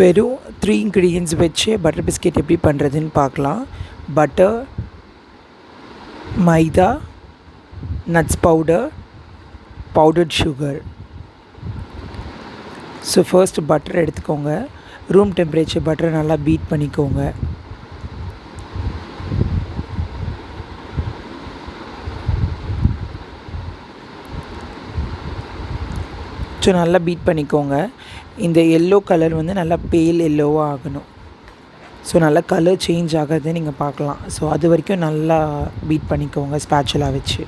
வெறும் 3 ingredients வச்சு butter biscuit எப்படி பண்ணுறதுன்னு பார்க்கலாம். Butter, maida, nuts powder, powdered sugar. So first butter எடுத்துக்கோங்க. ரூம் டெம்பரேச்சர் பட்டரை நல்லா பீட் பண்ணிக்கோங்க. ஸோ நல்லா பீட் பண்ணிக்கோங்க. இந்த எல்லோ கலர் வந்து நல்லா பேல் எல்லோவாக ஆகணும். ஸோ நல்லா கலர் சேஞ்ச் ஆகிறத நீங்கள் பார்க்கலாம். ஸோ அது வரைக்கும் நல்லா பீட் பண்ணிக்கோங்க ஸ்பேச்சுலா வச்சு.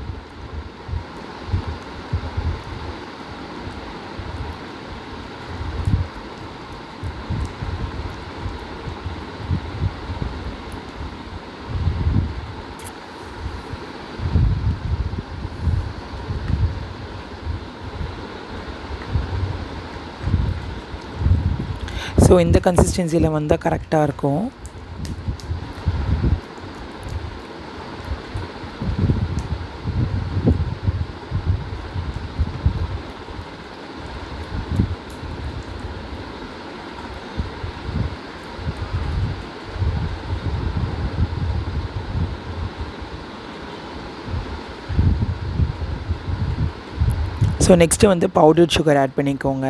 ஸோ இந்த கன்சிஸ்டன்சியில் வந்தால் கரெக்டாக இருக்கும். ஸோ நெக்ஸ்ட்டு வந்து பவுடர் சுகர் ஆட் பண்ணிக்கோங்க.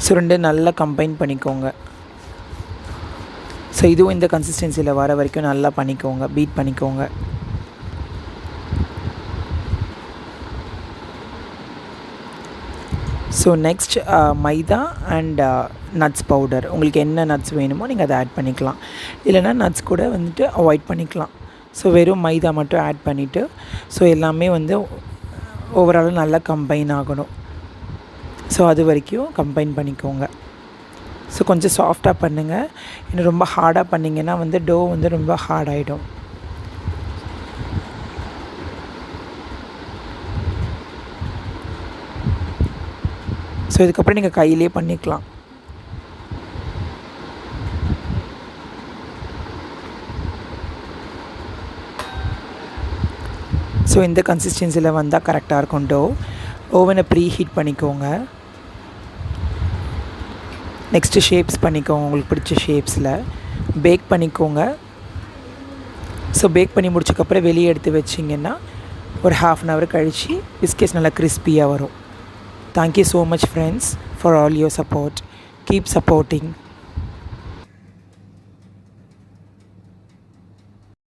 ஸோ ரெண்டு நல்லா கம்பைன் பண்ணிக்கோங்க. ஸோ இதுவும் இந்த கன்சிஸ்டன்சியில் வர வரைக்கும் நல்லா பண்ணிக்கோங்க, பீட் பண்ணிக்கோங்க. So next maida and nuts powder. உங்களுக்கு என்ன நட்ஸ் வேணுமோ நீங்கள் அதை ஆட் பண்ணிக்கலாம். இல்லைனா நட்ஸ் கூட வந்துட்டு அவாய்ட் பண்ணிக்கலாம். ஸோ வெறும் மைதா மட்டும் ஆட் பண்ணிவிட்டு ஸோ எல்லாமே வந்து ஓவராலாக நல்லா கம்பைன் ஆகணும். ஸோ அது வரைக்கும் கம்பைன் பண்ணிக்கோங்க. ஸோ கொஞ்சம் சாஃப்டாக பண்ணுங்கள். இன்னும் ரொம்ப ஹார்டாக பண்ணிங்கன்னா வந்து டோ வந்து ரொம்ப ஹார்ட் ஆகிடும். ஸோ இதுக்கப்புறம் நீங்கள் கையிலே பண்ணிக்கலாம். ஸோ இந்த கன்சிஸ்டன்சியில் வந்தால் கரெக்டாக இருக்கும் டோ. ஓவனை ப்ரீ ஹீட் பண்ணிக்கோங்க. நெக்ஸ்ட்டு ஷேப்ஸ் பண்ணிக்கோங்க, உங்களுக்கு பிடிச்ச ஷேப்ஸில் பேக் பண்ணிக்கோங்க. ஸோ பேக் பண்ணி முடிச்சக்கப்புறம் வெளியே எடுத்து வச்சிங்கன்னா ஒரு 1/2 hour கழித்து பிஸ்கெட்ஸ் நல்லா கிறிஸ்பியாக வரும். Thank you so much friends for all your support. Keep supporting.